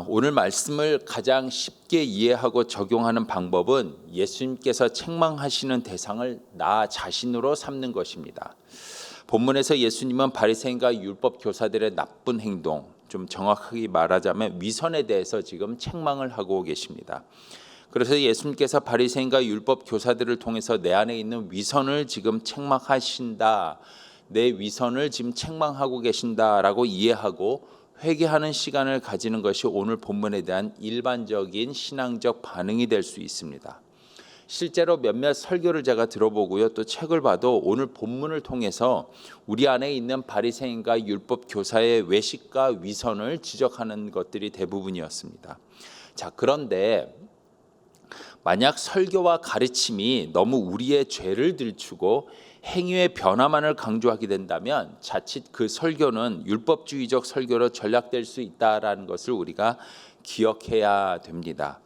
오늘 말씀을 가장 쉽게 이해하고 적용하는 방법은 예수님께서 책망하시는 대상을 나 자신으로 삼는 것입니다. 본문에서 예수님은 바리새인과 율법 교사들의 나쁜 행동, 좀 정확하게 말하자면 위선에 대해서 지금 책망을 하고 계십니다. 그래서 예수님께서 바리새인과 율법 교사들을 통해서 내 안에 있는 위선을 지금 책망하신다, 내 위선을 지금 책망하고 계신다라고 이해하고 회개하는 시간을 가지는 것이 오늘 본문에 대한 일반적인 신앙적 반응이 될 수 있습니다. 실제로 몇몇 설교를 제가 들어보고요, 또 책을 봐도 오늘 본문을 통해서 우리 안에 있는 바리새인과 율법 교사의 외식과 위선을 지적하는 것들이 대부분이었습니다. 자, 그런데 만약 설교와 가르침이 너무 우리의 죄를 들추고 행위의 변화만을 강조하게 된다면 자칫 그 설교는 율법주의적 설교로 전락될 수 있다라는 것을 우리가 기억해야 됩니다.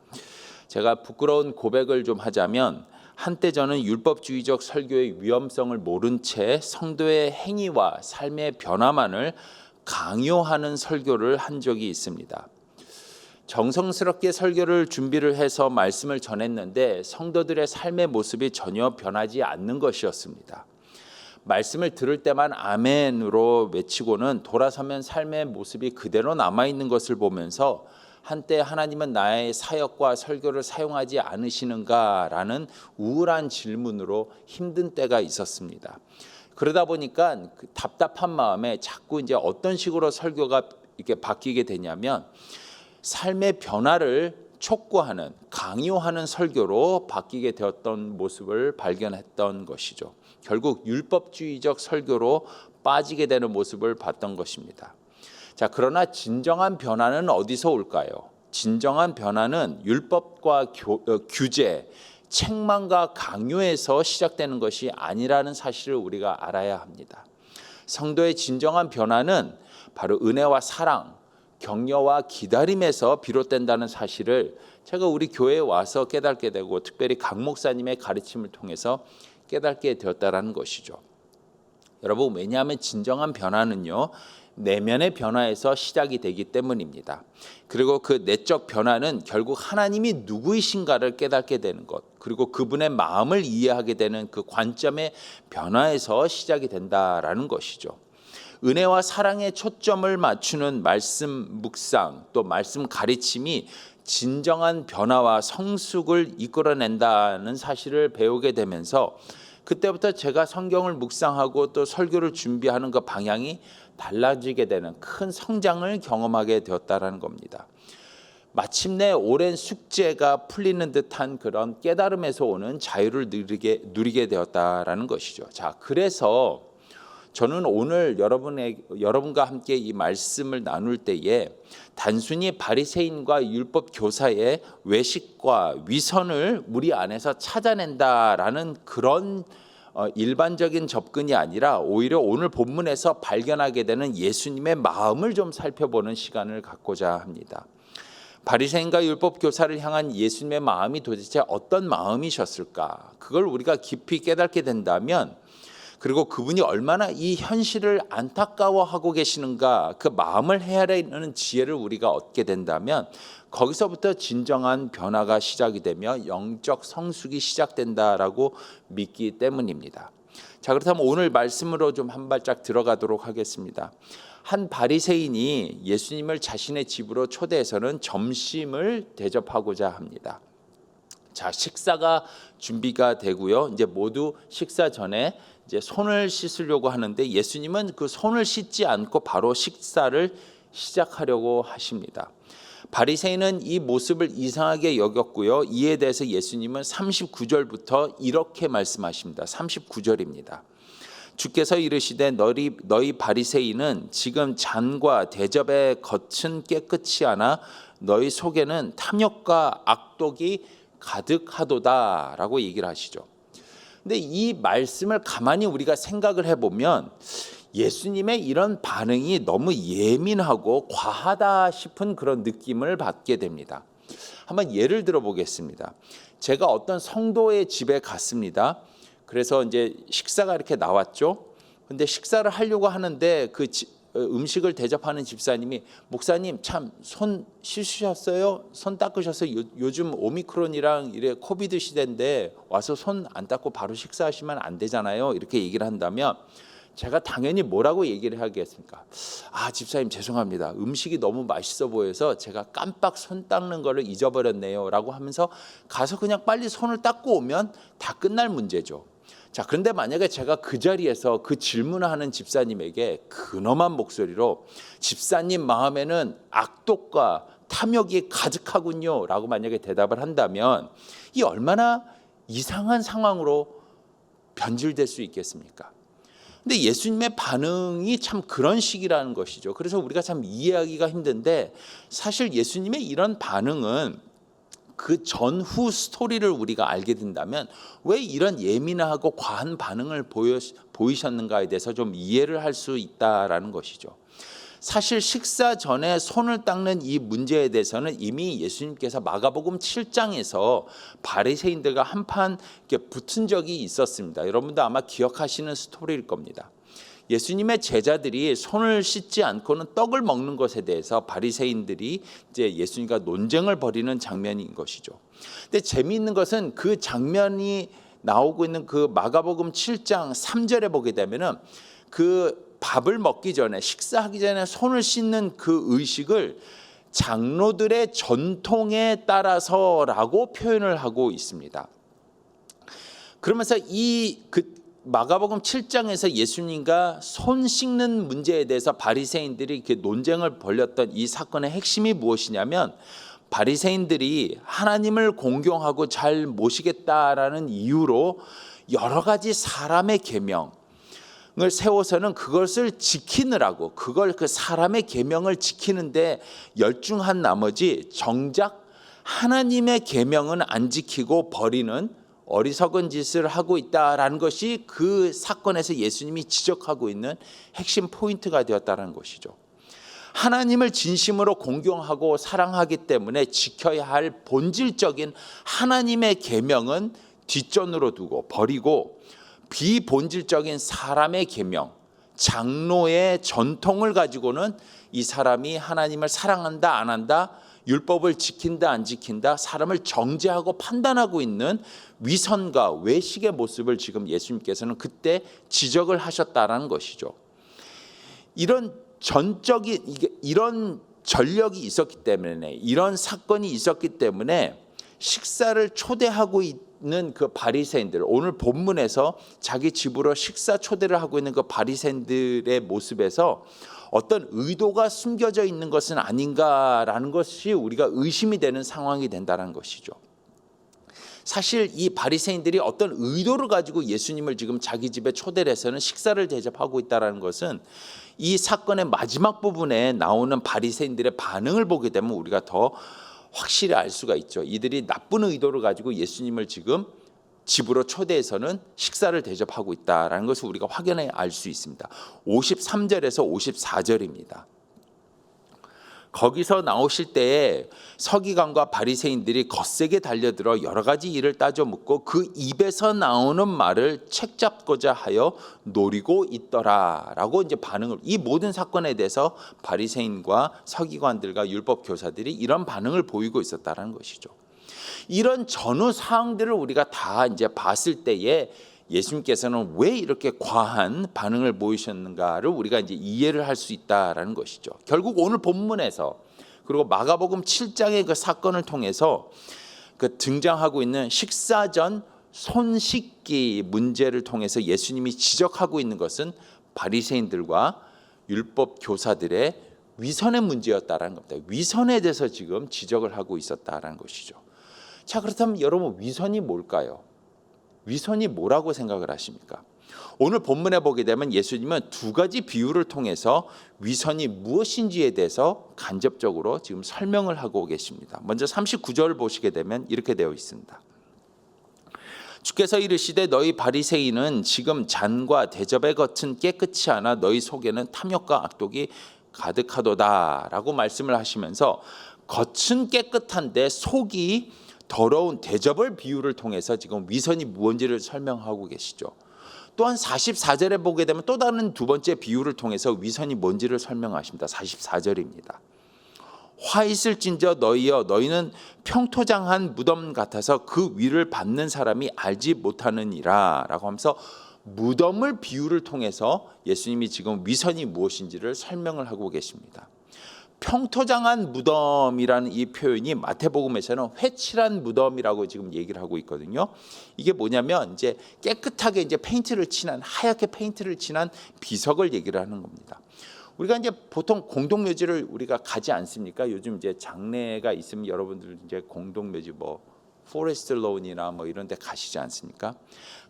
제가 부끄러운 고백을 좀 하자면 한때 저는 율법주의적 설교의 위험성을 모른 채 성도의 행위와 삶의 변화만을 강요하는 설교를 한 적이 있습니다. 정성스럽게 설교를 준비를 해서 말씀을 전했는데 성도들의 삶의 모습이 전혀 변하지 않는 것이었습니다. 말씀을 들을 때만 아멘으로 외치고는 돌아서면 삶의 모습이 그대로 남아있는 것을 보면서 한때 하나님은 나의 사역과 설교를 사용하지 않으시는가라는 우울한 질문으로 힘든 때가 있었습니다. 그러다 보니까 그 답답한 마음에 자꾸 이제 어떤 식으로 설교가 이렇게 바뀌게 되냐면 삶의 변화를 촉구하는, 강요하는 설교로 바뀌게 되었던 모습을 발견했던 것이죠. 결국 율법주의적 설교로 빠지게 되는 모습을 봤던 것입니다. 자, 그러나 진정한 변화는 어디서 올까요? 진정한 변화는 율법과 규제, 책망과 강요에서 시작되는 것이 아니라는 사실을 우리가 알아야 합니다. 성도의 진정한 변화는 바로 은혜와 사랑, 격려와 기다림에서 비롯된다는 사실을 제가 우리 교회에 와서 깨닫게 되고 특별히 강 목사님의 가르침을 통해서 깨닫게 되었다라는 것이죠. 여러분, 왜냐하면 진정한 변화는요, 내면의 변화에서 시작이 되기 때문입니다. 그리고 그 내적 변화는 결국 하나님이 누구이신가를 깨닫게 되는 것, 그리고 그분의 마음을 이해하게 되는 그 관점의 변화에서 시작이 된다라는 것이죠. 은혜와 사랑에 초점을 맞추는 말씀 묵상, 또 말씀 가르침이 진정한 변화와 성숙을 이끌어낸다는 사실을 배우게 되면서 그때부터 제가 성경을 묵상하고 또 설교를 준비하는 그 방향이 달라지게 되는 큰 성장을 경험하게 되었다는 겁니다. 마침내 오랜 숙제가 풀리는 듯한 그런 깨달음에서 오는 자유를 누리게 되었다는 것이죠. 자, 그래서 저는 오늘 여러분과 함께 이 말씀을 나눌 때에 단순히 바리새인과 율법 교사의 외식과 위선을 우리 안에서 찾아낸다라는 그런 일반적인 접근이 아니라 오히려 오늘 본문에서 발견하게 되는 예수님의 마음을 좀 살펴보는 시간을 갖고자 합니다. 바리새인과 율법 교사를 향한 예수님의 마음이 도대체 어떤 마음이셨을까? 그걸 우리가 깊이 깨닫게 된다면, 그리고 그분이 얼마나 이 현실을 안타까워하고 계시는가, 그 마음을 헤아리는 지혜를 우리가 얻게 된다면 거기서부터 진정한 변화가 시작이 되며 영적 성숙이 시작된다라고 믿기 때문입니다. 자, 그렇다면 오늘 말씀으로 좀 한 발짝 들어가도록 하겠습니다. 한 바리새인이 예수님을 자신의 집으로 초대해서는 점심을 대접하고자 합니다. 자, 식사가 준비가 되고요. 이제 모두 식사 전에 이제 손을 씻으려고 하는데 예수님은 그 손을 씻지 않고 바로 식사를 시작하려고 하십니다. 바리새인은 이 모습을 이상하게 여겼고요. 이에 대해서 예수님은 39절부터 이렇게 말씀하십니다. 39절입니다. 주께서 이르시되 너희 바리새인은 지금 잔과 대접의 겉은 깨끗이 하나 너희 속에는 탐욕과 악독이 가득하도다라고 얘기를 하시죠. 근데 이 말씀을 가만히 우리가 생각을 해보면 예수님의 이런 반응이 너무 예민하고 과하다 싶은 그런 느낌을 받게 됩니다. 한번 예를 들어 보겠습니다. 제가 어떤 성도의 집에 갔습니다. 그래서 이제 식사가 이렇게 나왔죠. 근데 식사를 하려고 하는데 그 음식을 대접하는 집사님이 목사님 참 손 씻으셨어요? 손 닦으셨어요? 요즘 오미크론이랑 이래 코비드 시대인데 와서 손 안 닦고 바로 식사하시면 안 되잖아요. 이렇게 얘기를 한다면 제가 당연히 뭐라고 얘기를 하겠습니까? 아, 집사님 죄송합니다. 음식이 너무 맛있어 보여서 제가 깜빡 손 닦는 거를 잊어버렸네요 라고 하면서 가서 그냥 빨리 손을 닦고 오면 다 끝날 문제죠. 자, 그런데 만약에 제가 그 자리에서 그 질문을 하는 집사님에게 근엄한 목소리로 집사님 마음에는 악독과 탐욕이 가득하군요 라고 만약에 대답을 한다면 이 얼마나 이상한 상황으로 변질될 수 있겠습니까? 근데 예수님의 반응이 참 그런 식이라는 것이죠. 그래서 우리가 참 이해하기가 힘든데 사실 예수님의 이런 반응은 그 전후 스토리를 우리가 알게 된다면 왜 이런 예민하고 과한 반응을 보이셨는가에 대해서 좀 이해를 할 수 있다라는 것이죠. 사실 식사 전에 손을 닦는 이 문제에 대해서는 이미 예수님께서 마가복음 7장에서 바리새인들과 한판 붙은 적이 있었습니다. 여러분도 아마 기억하시는 스토리일 겁니다. 예수님의 제자들이 손을 씻지 않고는 떡을 먹는 것에 대해서 바리새인들이 이제 예수님과 논쟁을 벌이는 장면인 것이죠. 근데 재미있는 것은 그 장면이 나오고 있는 그 마가복음 7장 3절에 보게 되면은 그 밥을 먹기 전에 식사하기 전에 손을 씻는 그 의식을 장로들의 전통에 따라서라고 표현을 하고 있습니다. 그러면서 마가복음 7장에서 예수님과 손 씻는 문제에 대해서 바리새인들이 이렇게 논쟁을 벌였던 이 사건의 핵심이 무엇이냐면 바리새인들이 하나님을 공경하고 잘 모시겠다라는 이유로 여러 가지 사람의 계명을 세워서는 그것을 지키느라고 그 사람의 계명을 지키는데 열중한 나머지 정작 하나님의 계명은 안 지키고 버리는 어리석은 짓을 하고 있다라는 것이 그 사건에서 예수님이 지적하고 있는 핵심 포인트가 되었다는 것이죠. 하나님을 진심으로 공경하고 사랑하기 때문에 지켜야 할 본질적인 하나님의 계명은 뒷전으로 두고 버리고 비본질적인 사람의 계명, 장로의 전통을 가지고는 이 사람이 하나님을 사랑한다 안 한다, 율법을 지킨다 안 지킨다, 사람을 정죄하고 판단하고 있는 위선과 외식의 모습을 지금 예수님께서는 그때 지적을 하셨다라는 것이죠. 이런 전력이 있었기 때문에, 이런 사건이 있었기 때문에 식사를 초대하고 있는 그 바리새인들, 오늘 본문에서 자기 집으로 식사 초대를 하고 있는 그 바리새인들의 모습에서 어떤 의도가 숨겨져 있는 것은 아닌가라는 것이 우리가 의심이 되는 상황이 된다는 것이죠. 사실 이 바리새인들이 어떤 의도를 가지고 예수님을 지금 자기 집에 초대를 해서는 식사를 대접하고 있다는 것은 이 사건의 마지막 부분에 나오는 바리새인들의 반응을 보게 되면 우리가 더 확실히 알 수가 있죠. 이들이 나쁜 의도를 가지고 예수님을 지금 집으로 초대해서는 식사를 대접하고 있다는 것을 우리가 확연히 알 수 있습니다. 53절에서 54절입니다. 거기서 나오실 때에 서기관과 바리새인들이 거세게 달려들어 여러 가지 일을 따져 묻고 그 입에서 나오는 말을 책잡고자 하여 노리고 있더라라고 이제 반응을, 이 모든 사건에 대해서 바리새인과 서기관들과 율법 교사들이 이런 반응을 보이고 있었다라는 것이죠. 이런 전후 사항들을 우리가 다 이제 봤을 때에 예수님께서는 왜 이렇게 과한 반응을 보이셨는가를 우리가 이제 이해를 할 수 있다라는 것이죠. 결국 오늘 본문에서 그리고 마가복음 7장의 그 사건을 통해서 그 등장하고 있는 식사 전 손 씻기 문제를 통해서 예수님이 지적하고 있는 것은 바리새인들과 율법 교사들의 위선의 문제였다라는 겁니다. 위선에 대해서 지금 지적을 하고 있었다라는 것이죠. 자, 그렇다면 여러분, 위선이 뭘까요? 위선이 뭐라고 생각을 하십니까? 오늘 본문에 보게 되면 예수님은 두 가지 비유를 통해서 위선이 무엇인지에 대해서 간접적으로 지금 설명을 하고 계십니다. 먼저 39절을 보시게 되면 이렇게 되어 있습니다. 주께서 이르시되 너희 바리새인은 지금 잔과 대접의 겉은 깨끗이 하나 너희 속에는 탐욕과 악독이 가득하도다라고 말씀을 하시면서 겉은 깨끗한데 속이 더러운 대접을 비유를 통해서 지금 위선이 무엇인지를 설명하고 계시죠. 또한 44절에 보게 되면 또 다른 두 번째 비유를 통해서 위선이 뭔지를 설명하십니다. 44절입니다. 화 있을진저 너희여 너희는 평토장한 무덤 같아서 그 위를 밟는 사람이 알지 못하느니라 라고 하면서 무덤을 비유를 통해서 예수님이 지금 위선이 무엇인지를 설명을 하고 계십니다. 평토장한 무덤이라는 이 표현이 마태복음에서는 회칠한 무덤이라고 지금 얘기를 하고 있거든요. 이게 뭐냐면 이제 깨끗하게 이제 페인트를 칠한 하얗게 페인트를 칠한 비석을 얘기를 하는 겁니다. 우리가 이제 보통 공동묘지를 우리가 가지 않습니까? 요즘 이제 장례가 있으면 여러분들 이제 공동묘지 뭐 포레스트 론이나 뭐 이런 데 가시지 않습니까?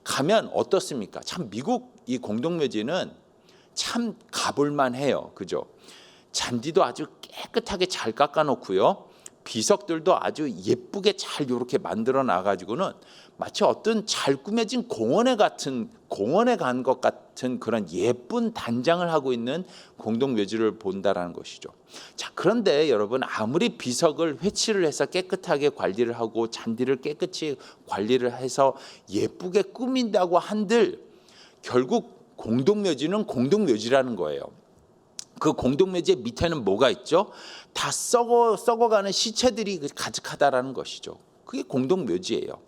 가면 어떻습니까? 참 미국 이 공동묘지는 참 가볼만 해요. 그죠? 잔디도 아주 깨끗하게 잘 깎아 놓고요. 비석들도 아주 예쁘게 잘 이렇게 만들어 놔 가지고는 마치 어떤 잘 꾸며진 공원에 간 것 같은 그런 예쁜 단장을 하고 있는 공동묘지를 본다라는 것이죠. 자, 그런데 여러분 아무리 비석을 회칠을 해서 깨끗하게 관리를 하고 잔디를 깨끗이 관리를 해서 예쁘게 꾸민다고 한들 결국 공동묘지는 공동묘지라는 거예요. 그 공동묘지 밑에는 뭐가 있죠? 다 썩어가는 시체들이 가득하다라는 것이죠. 그게 공동묘지예요.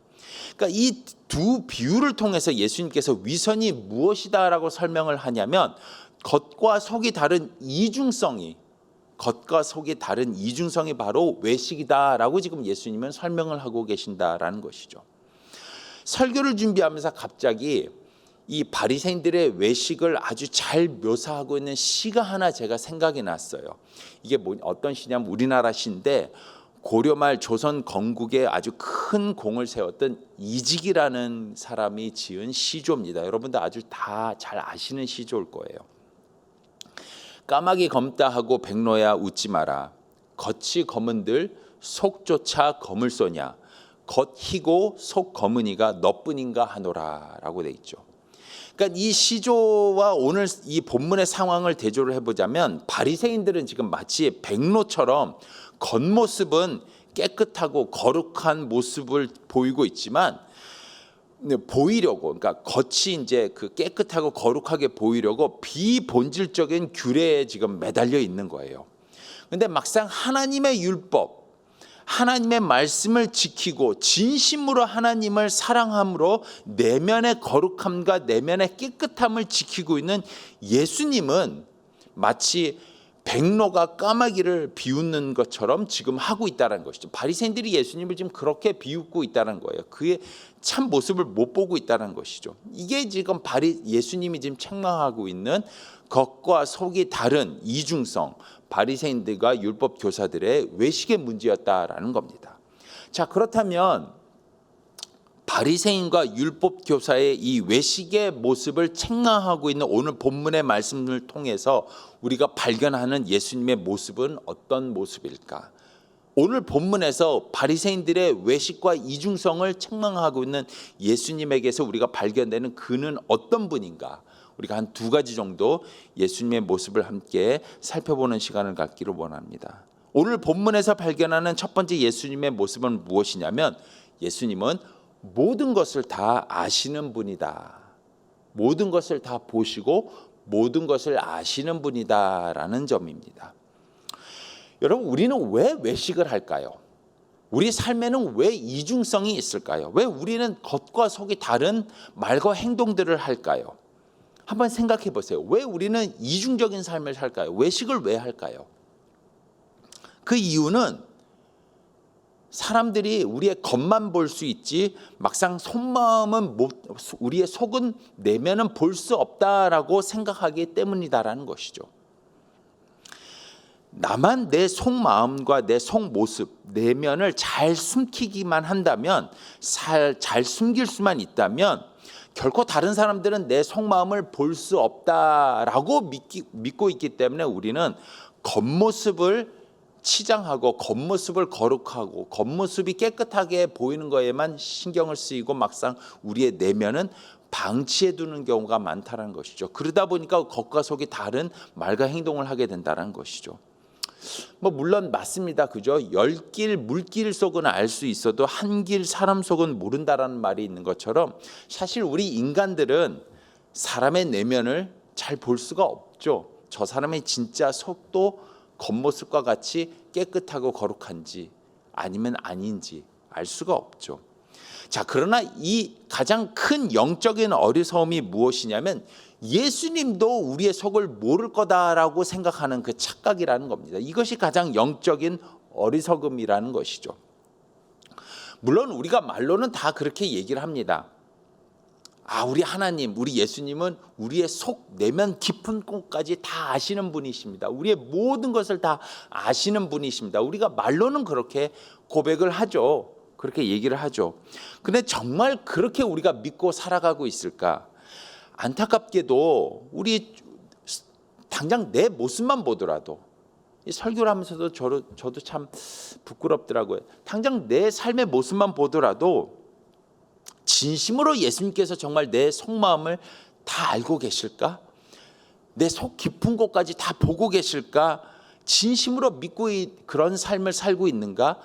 그러니까 이 두 비유를 통해서 예수님께서 위선이 무엇이다라고 설명을 하냐면 겉과 속이 다른 이중성이 바로 외식이다라고 지금 예수님은 설명을 하고 계신다라는 것이죠. 설교를 준비하면서 갑자기 이 바리새인들의 외식을 아주 잘 묘사하고 있는 시가 하나 제가 생각이 났어요. 이게 어떤 시냐면 우리나라 시인데 고려말 조선 건국에 아주 큰 공을 세웠던 이직이라는 사람이 지은 시조입니다. 여러분들 아주 다 잘 아시는 시조일 거예요. 까마귀 검다 하고 백로야 웃지 마라. 겉이 검은들 속조차 검을 쏘냐. 겉 희고 속 검은이가 너뿐인가 하노라 라고 돼 있죠. 그러니까 이 시조와 오늘 이 본문의 상황을 대조를 해보자면 바리새인들은 지금 마치 백로처럼 겉모습은 깨끗하고 거룩한 모습을 보이고 있지만 보이려고 그러니까 겉이 이제 그 깨끗하고 거룩하게 보이려고 비본질적인 규례에 지금 매달려 있는 거예요. 근데 막상 하나님의 율법 하나님의 말씀을 지키고 진심으로 하나님을 사랑함으로 내면의 거룩함과 내면의 깨끗함을 지키고 있는 예수님은 마치 백로가 까마귀를 비웃는 것처럼 지금 하고 있다는 것이죠. 바리새인들이 예수님을 지금 그렇게 비웃고 있다는 거예요. 그의 참 모습을 못 보고 있다는 것이죠. 이게 지금 예수님이 지금 책망하고 있는 겉과 속이 다른 이중성, 바리새인들과 율법 교사들의 외식의 문제였다라는 겁니다. 자, 그렇다면 바리새인과 율법 교사의 이 외식의 모습을 책망하고 있는 오늘 본문의 말씀을 통해서 우리가 발견하는 예수님의 모습은 어떤 모습일까? 오늘 본문에서 바리새인들의 외식과 이중성을 책망하고 있는 예수님에게서 우리가 발견되는 그는 어떤 분인가? 우리가 한 두 가지 정도 예수님의 모습을 함께 살펴보는 시간을 갖기를 원합니다. 오늘 본문에서 발견하는 첫 번째 예수님의 모습은 무엇이냐면 예수님은 모든 것을 다 아시는 분이다. 모든 것을 다 보시고 모든 것을 아시는 분이다라는 점입니다. 여러분, 우리는 왜 외식을 할까요? 우리 삶에는 왜 이중성이 있을까요? 왜 우리는 겉과 속이 다른 말과 행동들을 할까요? 한번 생각해 보세요. 왜 우리는 이중적인 삶을 살까요? 외식을 왜 할까요? 그 이유는 사람들이 우리의 겉만 볼 수 있지 막상 속마음은 우리의 속은 내면은 볼 수 없다라고 생각하기 때문이다라는 것이죠. 나만 내 속마음과 내 속모습, 내면을 잘 숨기기만 한다면, 잘 숨길 수만 있다면 결코 다른 사람들은 내 속마음을 볼 수 없다라고 믿고 있기 때문에 우리는 겉모습을 치장하고 겉모습을 거룩하고 겉모습이 깨끗하게 보이는 거에만 신경을 쓰이고 막상 우리의 내면은 방치해 두는 경우가 많다는 것이죠. 그러다 보니까 겉과 속이 다른 말과 행동을 하게 된다는 것이죠. 물론 맞습니다. 그죠? 10길 물길 속은 알 수 있어도 한 길 사람 속은 모른다라는 말이 있는 것처럼 사실 우리 인간들은 사람의 내면을 잘 볼 수가 없죠. 저 사람의 진짜 속도 겉모습과 같이 깨끗하고 거룩한지 아니면 아닌지 알 수가 없죠. 자, 그러나 이 가장 큰 영적인 어리석음이 무엇이냐면 예수님도 우리의 속을 모를 거다라고 생각하는 그 착각이라는 겁니다. 이것이 가장 영적인 어리석음이라는 것이죠. 물론 우리가 말로는 다 그렇게 얘기를 합니다. 우리 하나님, 우리 예수님은 우리의 속 내면 깊은 곳까지 다 아시는 분이십니다. 우리의 모든 것을 다 아시는 분이십니다. 우리가 말로는 그렇게 고백을 하죠. 그렇게 얘기를 하죠. 근데 정말 그렇게 우리가 믿고 살아가고 있을까? 안타깝게도 우리 당장 내 모습만 보더라도, 설교를 하면서도 저도 참 부끄럽더라고요. 당장 내 삶의 모습만 보더라도 진심으로 예수님께서 정말 내 속마음을 다 알고 계실까? 내 속 깊은 곳까지 다 보고 계실까? 진심으로 믿고 그런 삶을 살고 있는가?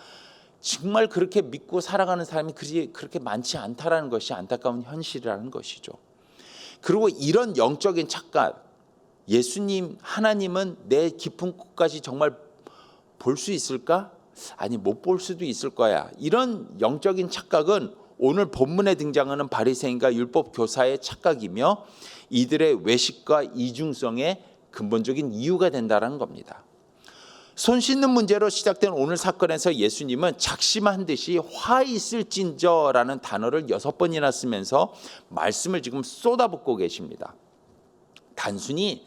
정말 그렇게 믿고 살아가는 사람이 그렇게 많지 않다라는 것이 안타까운 현실이라는 것이죠. 그리고 이런 영적인 착각, 예수님, 하나님은 내 깊은 곳까지 정말 볼 수 있을까? 아니, 못 볼 수도 있을 거야. 이런 영적인 착각은 오늘 본문에 등장하는 바리새인과 율법 교사의 착각이며 이들의 외식과 이중성의 근본적인 이유가 된다는 겁니다. 손 씻는 문제로 시작된 오늘 사건에서 예수님은 작심한 듯이 화 있을진저라는 단어를 6번이나 쓰면서 말씀을 지금 쏟아붓고 계십니다. 단순히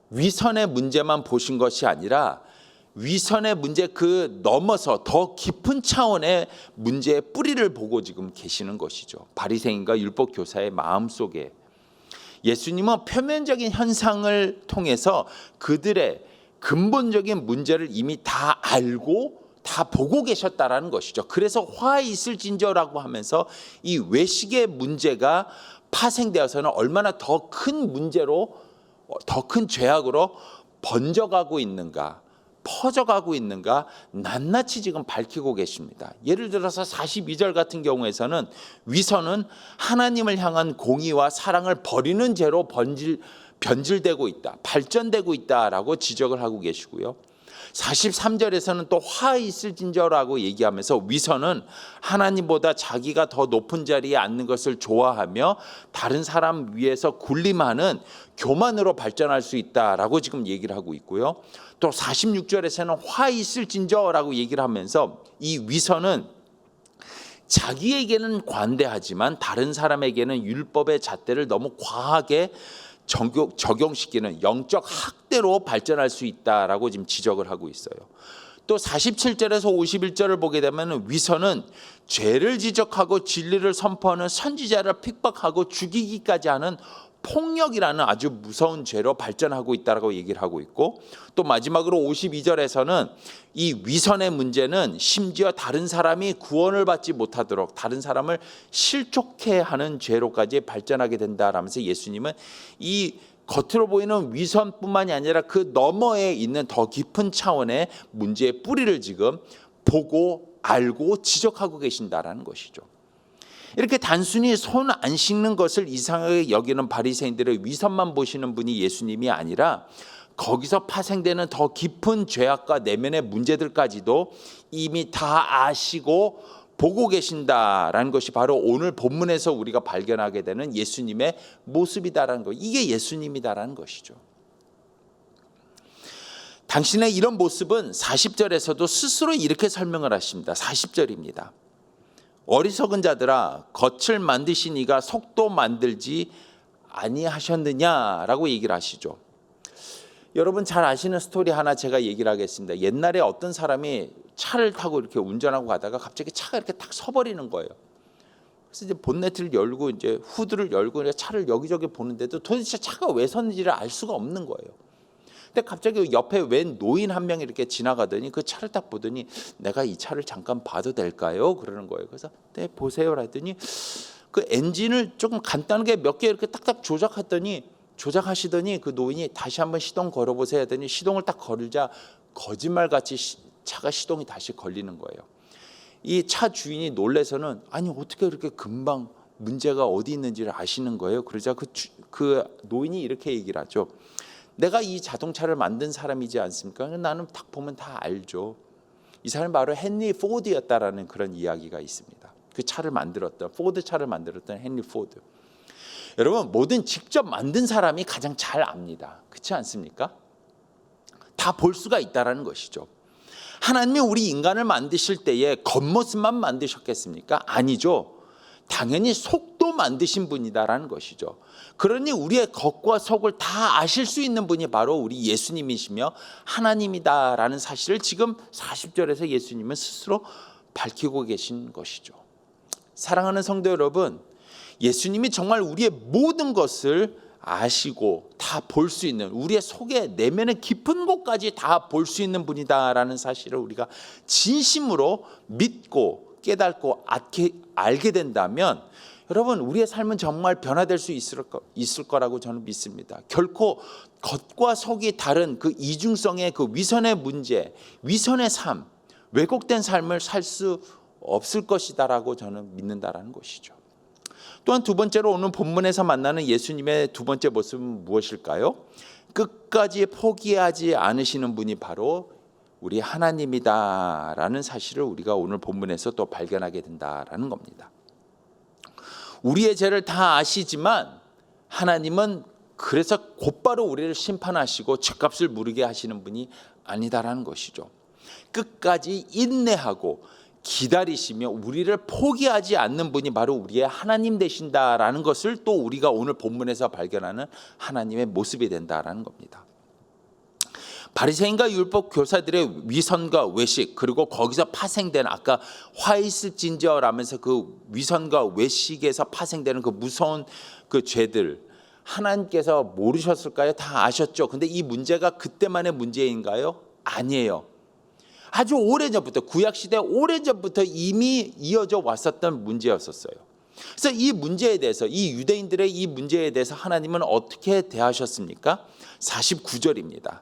위선의 문제만 보신 것이 아니라 위선의 문제 그 넘어서 더 깊은 차원의 문제의 뿌리를 보고 지금 계시는 것이죠. 바리새인과 율법 교사의 마음속에 예수님은 표면적인 현상을 통해서 그들의 근본적인 문제를 이미 다 알고 다 보고 계셨다라는 것이죠. 그래서 화 있을진저라고 하면서 이 외식의 문제가 파생되어서는 얼마나 더 큰 문제로, 더 큰 죄악으로 번져가고 있는가, 퍼져가고 있는가 낱낱이 지금 밝히고 계십니다. 예를 들어서 42절 같은 경우에서는 위선은 하나님을 향한 공의와 사랑을 버리는 죄로 변질되고 있다, 발전되고 있다라고 지적을 하고 계시고요. 43절에서는 또 화 있을진저라고 얘기하면서 위선은 하나님보다 자기가 더 높은 자리에 앉는 것을 좋아하며 다른 사람 위에서 군림하는 교만으로 발전할 수 있다라고 지금 얘기를 하고 있고요. 또 46절에서는 화 있을진저라고 얘기를 하면서 이 위선은 자기에게는 관대하지만 다른 사람에게는 율법의 잣대를 너무 과하게 적용시키는 영적 학대로 발전할 수 있다라고 지금 지적을 하고 있어요. 또 47절에서 51절을 보게 되면 위선은 죄를 지적하고 진리를 선포하는 선지자를 핍박하고 죽이기까지 하는 폭력이라는 아주 무서운 죄로 발전하고 있다라고 얘기를 하고 있고, 또 마지막으로 52절에서는 이 위선의 문제는 심지어 다른 사람이 구원을 받지 못하도록 다른 사람을 실족해 하는 죄로까지 발전하게 된다라면서 예수님은 이 겉으로 보이는 위선뿐만이 아니라 그 너머에 있는 더 깊은 차원의 문제의 뿌리를 지금 보고 알고 지적하고 계신다라는 것이죠. 이렇게 단순히 손 안 씻는 것을 이상하게 여기는 바리새인들의 위선만 보시는 분이 예수님이 아니라 거기서 파생되는 더 깊은 죄악과 내면의 문제들까지도 이미 다 아시고 보고 계신다라는 것이 바로 오늘 본문에서 우리가 발견하게 되는 예수님의 모습이다라는 것, 이게 예수님이다라는 것이죠. 당신의 이런 모습은 40절에서도 스스로 이렇게 설명을 하십니다. 40절입니다. 어리석은 자들아, 겉을 만드신 이가 속도 만들지 아니하셨느냐라고 얘기를 하시죠. 여러분 잘 아시는 스토리 하나 제가 얘기를 하겠습니다. 옛날에 어떤 사람이 차를 타고 이렇게 운전하고 가다가 갑자기 차가 이렇게 탁 서버리는 거예요. 그래서 이제 본네트를 열고 이제 후드를 열고 차를 여기저기 보는데도 도대체 차가 왜 섰는지를 알 수가 없는 거예요. 근데 갑자기 옆에 웬 노인 한 명이 이렇게 지나가더니 그 차를 딱 보더니 내가 이 차를 잠깐 봐도 될까요? 그러는 거예요. 그래서 네, 보세요. 하더니 그 엔진을 조금 간단하게 몇 개 이렇게 딱딱 조작하시더니 그 노인이 다시 한번 시동 걸어보세요 하더니 시동을 딱 걸자 거짓말같이 차가 시동이 다시 걸리는 거예요. 이 차 주인이 놀래서는 아니 어떻게 그렇게 금방 문제가 어디 있는지를 아시는 거예요. 그러자 그 노인이 이렇게 얘기를 하죠. 내가 이 자동차를 만든 사람이지 않습니까? 나는 딱 보면 다 알죠. 이 사람이 바로 헨리 포드였다라는 그런 이야기가 있습니다. 그 차를 만들었던, 포드 차를 만들었던 헨리 포드. 여러분, 뭐든 직접 만든 사람이 가장 잘 압니다. 그렇지 않습니까? 다 볼 수가 있다라는 것이죠. 하나님이 우리 인간을 만드실 때에 겉모습만 만드셨겠습니까? 아니죠. 당연히 속도 만드신 분이다라는 것이죠. 그러니 우리의 겉과 속을 다 아실 수 있는 분이 바로 우리 예수님이시며 하나님이다라는 사실을 지금 40절에서 예수님은 스스로 밝히고 계신 것이죠. 사랑하는 성도 여러분, 예수님이 정말 우리의 모든 것을 아시고 다 볼 수 있는, 우리의 속에 내면의 깊은 곳까지 다 볼 수 있는 분이다라는 사실을 우리가 진심으로 믿고 깨닫고 알게 된다면 여러분, 우리의 삶은 정말 변화될 수 있을 거라고 저는 믿습니다. 결코 겉과 속이 다른 그 이중성의 그 위선의 문제, 위선의 삶, 왜곡된 삶을 살 수 없을 것이다라고 저는 믿는다라는 것이죠. 또한 두 번째로 오늘 본문에서 만나는 예수님의 두 번째 모습은 무엇일까요? 끝까지 포기하지 않으시는 분이 바로 우리 하나님이다라는 사실을 우리가 오늘 본문에서 또 발견하게 된다라는 겁니다. 우리의 죄를 다 아시지만 하나님은 그래서 곧바로 우리를 심판하시고 죄값을 물게 하시는 분이 아니다라는 것이죠. 끝까지 인내하고 기다리시며 우리를 포기하지 않는 분이 바로 우리의 하나님 되신다라는 것을 또 우리가 오늘 본문에서 발견하는 하나님의 모습이 된다라는 겁니다. 바리새인과 율법 교사들의 위선과 외식, 그리고 거기서 파생된 아까 화이스 진저라면서 그 위선과 외식에서 파생되는 그 무서운 그 죄들, 하나님께서 모르셨을까요? 다 아셨죠. 근데 이 문제가 그때만의 문제인가요? 아니에요. 아주 오래전부터, 구약시대 오래전부터 이미 이어져 왔었던 문제였었어요. 그래서 이 문제에 대해서, 이 유대인들의 이 문제에 대해서 하나님은 어떻게 대하셨습니까? 49절입니다.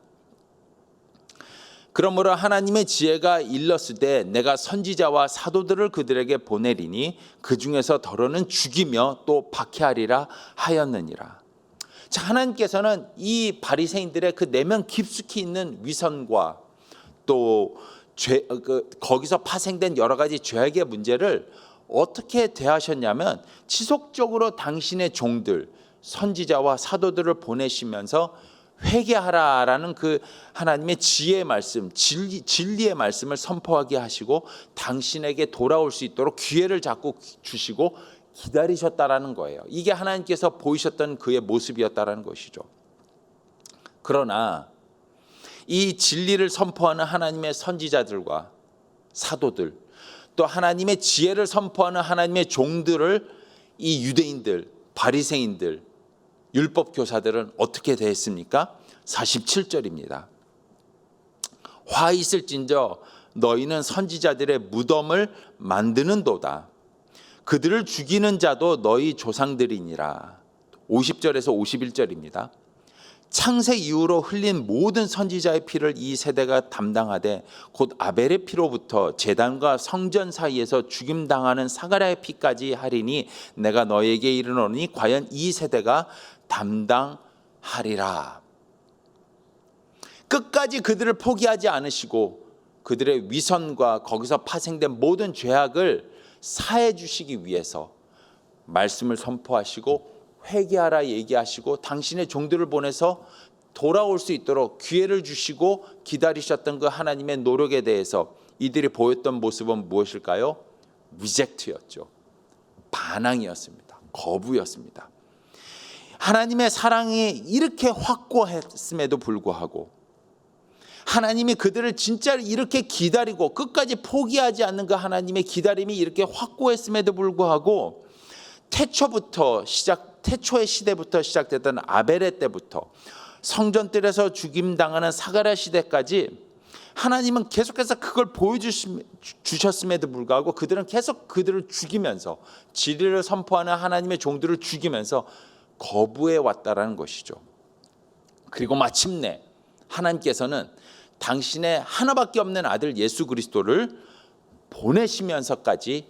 그러므로 하나님의 지혜가 일렀을 때 내가 선지자와 사도들을 그들에게 보내리니 그 중에서 더러는 죽이며 또 박해하리라 하였느니라. 자, 하나님께서는 이 바리새인들의 그 내면 깊숙이 있는 위선과 또 거기서 파생된 여러 가지 죄악의 문제를 어떻게 대하셨냐면 지속적으로 당신의 종들, 선지자와 사도들을 보내시면서 회개하라라는 그 하나님의 지혜의 말씀, 진리의 말씀을 선포하게 하시고 당신에게 돌아올 수 있도록 기회를 자꾸 주시고 기다리셨다라는 거예요. 이게 하나님께서 보이셨던 그의 모습이었다라는 것이죠. 그러나 이 진리를 선포하는 하나님의 선지자들과 사도들, 또 하나님의 지혜를 선포하는 하나님의 종들을 이 유대인들, 바리새인들, 율법 교사들은 어떻게 대했습니까? 47절입니다. 화 있을진저 너희는 선지자들의 무덤을 만드는도다. 그들을 죽이는 자도 너희 조상들이니라. 50절에서 51절입니다. 창세 이후로 흘린 모든 선지자의 피를 이 세대가 담당하되 곧 아벨의 피로부터 제단과 성전 사이에서 죽임당하는 사가랴의 피까지 하리니 내가 너에게 이르노니 과연 이 세대가 담당하리라. 끝까지 그들을 포기하지 않으시고 그들의 위선과 거기서 파생된 모든 죄악을 사해 주시기 위해서 말씀을 선포하시고 회개하라 얘기하시고 당신의 종들을 보내서 돌아올 수 있도록 기회를 주시고 기다리셨던 그 하나님의 노력에 대해서 이들이 보였던 모습은 무엇일까요? 리젝트였죠. 반항이었습니다. 거부였습니다. 하나님의 사랑이 이렇게 확고했음에도 불구하고 하나님이 그들을 진짜 이렇게 기다리고 끝까지 포기하지 않는 그 하나님의 기다림이 이렇게 확고했음에도 불구하고 태초의 시대부터 시작됐던 아벨의 때부터 성전뜰에서 죽임당하는 사가랴 시대까지 하나님은 계속해서 그걸 보여주셨음에도 불구하고 그들은 계속 그들을 죽이면서 진리를 선포하는 하나님의 종들을 죽이면서 거부해 왔다라는 것이죠. 그리고 마침내 하나님께서는 당신의 하나밖에 없는 아들 예수 그리스도를 보내시면서까지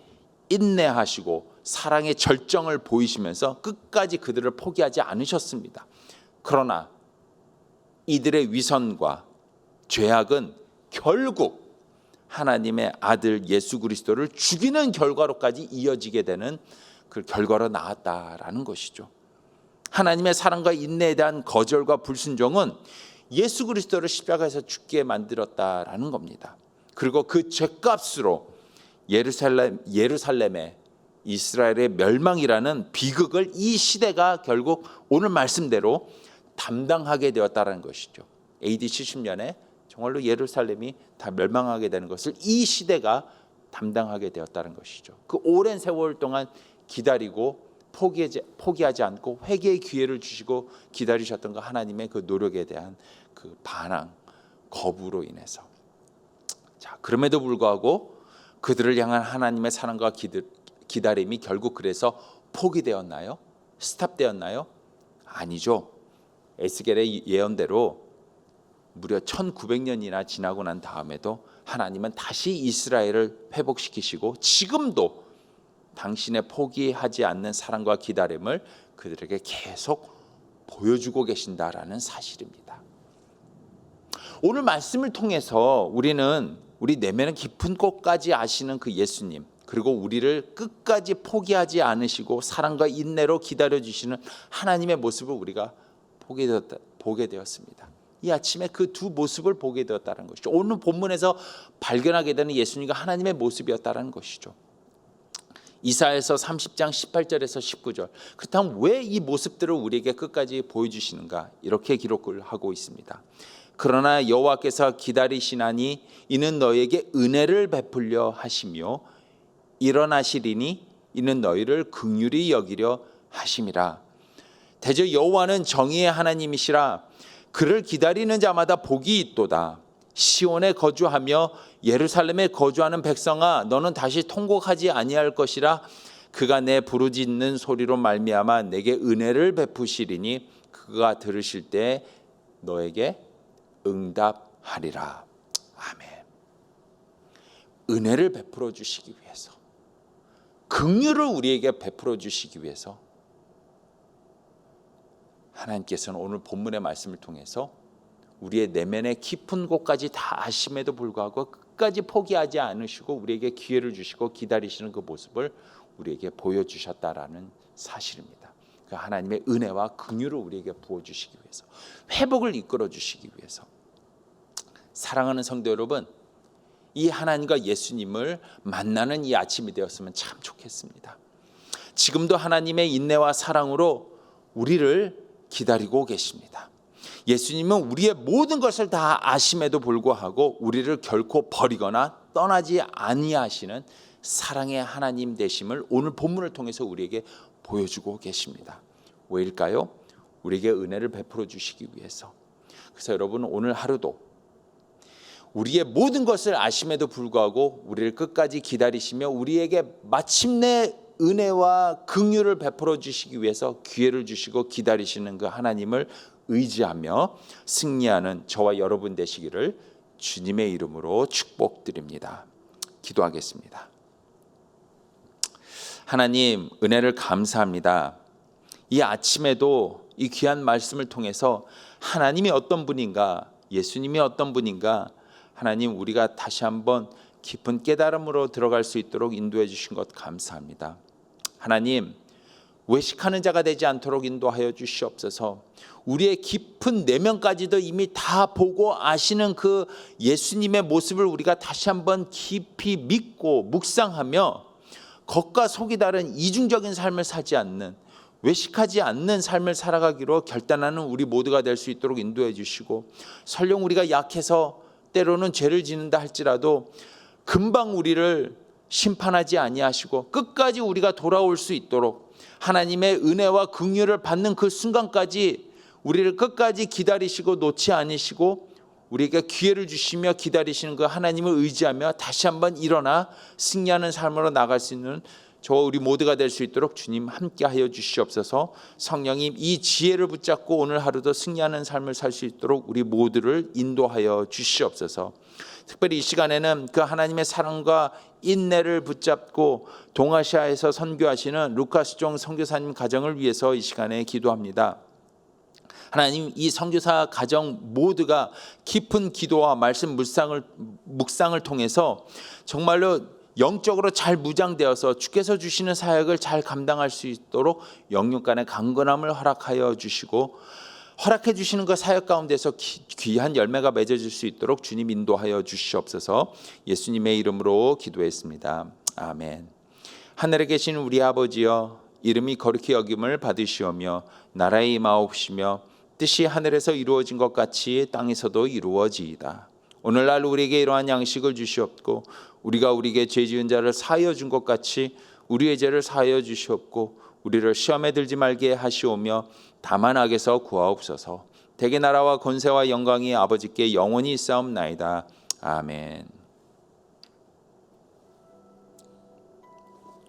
인내하시고 사랑의 절정을 보이시면서 끝까지 그들을 포기하지 않으셨습니다. 그러나 이들의 위선과 죄악은 결국 하나님의 아들 예수 그리스도를 죽이는 결과로까지 이어지게 되는 그 결과로 나왔다라는 것이죠. 하나님의 사랑과 인내에 대한 거절과 불순종은 예수 그리스도를 십자가에서 죽게 만들었다라는 겁니다. 그리고 그 죄값으로 예루살렘의 이스라엘의 멸망이라는 비극을 이 시대가 결국 오늘 말씀대로 담당하게 되었다는 것이죠. AD 70년에 정말로 예루살렘이 다 멸망하게 되는 것을 이 시대가 담당하게 되었다는 것이죠. 그 오랜 세월 동안 기다리고 포기하지 않고 회개의 기회를 주시고 기다리셨던 그 하나님의 그 노력에 대한 그 반항, 거부로 인해서. 자, 그럼에도 불구하고 그들을 향한 하나님의 사랑과 기다림이 결국 그래서 포기되었나요? 스탑되었나요? 아니죠. 에스겔의 예언대로 무려 1900년이나 지나고 난 다음에도 하나님은 다시 이스라엘을 회복시키시고 지금도 당신의 포기하지 않는 사랑과 기다림을 그들에게 계속 보여주고 계신다라는 사실입니다. 오늘 말씀을 통해서 우리는 우리 내면의 깊은 곳까지 아시는 그 예수님, 그리고 우리를 끝까지 포기하지 않으시고 사랑과 인내로 기다려주시는 하나님의 모습을 우리가 보게 되었습니다. 이 아침에 그 두 모습을 보게 되었다는 것이죠. 오늘 본문에서 발견하게 되는 예수님과 하나님의 모습이었다는 것이죠. 이사야서 30장 18절에서 19절. 그렇다면 왜 이 모습들을 우리에게 끝까지 보여주시는가? 이렇게 기록을 하고 있습니다. 그러나 여호와께서 기다리시나니 이는 너희에게 은혜를 베풀려 하시며 일어나시리니 이는 너희를 긍휼히 여기려 하심이라. 대저 여호와는 정의의 하나님이시라. 그를 기다리는 자마다 복이 있도다. 시온에 거주하며 예루살렘에 거주하는 백성아, 너는 다시 통곡하지 아니할 것이라. 그가 내 부르짖는 소리로 말미암아 내게 은혜를 베푸시리니 그가 들으실 때 너에게 응답하리라. 아멘. 은혜를 베풀어 주시기 위해서, 긍휼을 우리에게 베풀어 주시기 위해서 하나님께서는 오늘 본문의 말씀을 통해서 우리의 내면의 깊은 곳까지 다 아심에도 불구하고 끝까지 포기하지 않으시고 우리에게 기회를 주시고 기다리시는 그 모습을 우리에게 보여주셨다라는 사실입니다. 그 하나님의 은혜와 긍휼을 우리에게 부어주시기 위해서, 회복을 이끌어 주시기 위해서. 사랑하는 성도 여러분, 이 하나님과 예수님을 만나는 이 아침이 되었으면 참 좋겠습니다. 지금도 하나님의 인내와 사랑으로 우리를 기다리고 계십니다. 예수님은 우리의 모든 것을 다 아심에도 불구하고 우리를 결코 버리거나 떠나지 아니하시는 사랑의 하나님 되심을 오늘 본문을 통해서 우리에게 보여주고 계십니다. 왜일까요? 우리에게 은혜를 베풀어 주시기 위해서. 그래서 여러분, 오늘 하루도 우리의 모든 것을 아심에도 불구하고 우리를 끝까지 기다리시며 우리에게 마침내 은혜와 긍휼을 베풀어 주시기 위해서 기회를 주시고 기다리시는 그 하나님을 의지하며 승리하는 저와 여러분 되시기를 주님의 이름으로 축복드립니다. 기도하겠습니다. 하나님, 은혜를 감사합니다. 이 아침에도 이 귀한 말씀을 통해서 하나님이 어떤 분인가, 예수님이 어떤 분인가, 하나님, 우리가 다시 한번 깊은 깨달음으로 들어갈 수 있도록 인도해 주신 것 감사합니다. 하나님, 외식하는 자가 되지 않도록 인도하여 주시옵소서. 우리의 깊은 내면까지도 이미 다 보고 아시는 그 예수님의 모습을 우리가 다시 한번 깊이 믿고 묵상하며 겉과 속이 다른 이중적인 삶을 살지 않는, 외식하지 않는 삶을 살아가기로 결단하는 우리 모두가 될 수 있도록 인도해 주시고, 설령 우리가 약해서 때로는 죄를 짓는다 할지라도 금방 우리를 심판하지 아니하시고 끝까지 우리가 돌아올 수 있도록 하나님의 은혜와 긍휼을 받는 그 순간까지 우리를 끝까지 기다리시고 놓지 않으시고 우리에게 기회를 주시며 기다리시는 그 하나님을 의지하며 다시 한번 일어나 승리하는 삶으로 나갈 수 있는 저와 우리 모두가 될 수 있도록 주님 함께하여 주시옵소서. 성령님, 이 지혜를 붙잡고 오늘 하루도 승리하는 삶을 살 수 있도록 우리 모두를 인도하여 주시옵소서. 특별히 이 시간에는 그 하나님의 사랑과 인내를 붙잡고 동아시아에서 선교하시는 루카스종 선교사님 가정을 위해서 이 시간에 기도합니다. 하나님, 이 선교사 가정 모두가 깊은 기도와 말씀 묵상을 통해서 정말로 영적으로 잘 무장되어서 주께서 주시는 사역을 잘 감당할 수 있도록 영육간의 강건함을 허락하여 주시고, 허락해 주시는 그 사역 가운데서 귀한 열매가 맺어질 수 있도록 주님 인도하여 주시옵소서. 예수님의 이름으로 기도했습니다. 아멘. 하늘에 계신 우리 아버지여, 이름이 거룩히 여김을 받으시오며 나라의 임하옵시며 뜻이 하늘에서 이루어진 것 같이 땅에서도 이루어지이다. 오늘날 우리에게 이러한 양식을 주시옵고, 우리가 우리에게 죄 지은 자를 사하여 준 것 같이 우리의 죄를 사하여 주시옵고, 우리를 시험에 들지 말게 하시오며 다만 악에서 구하옵소서. 대개 나라와 권세와 영광이 아버지께 영원히 있사옵나이다. 아멘.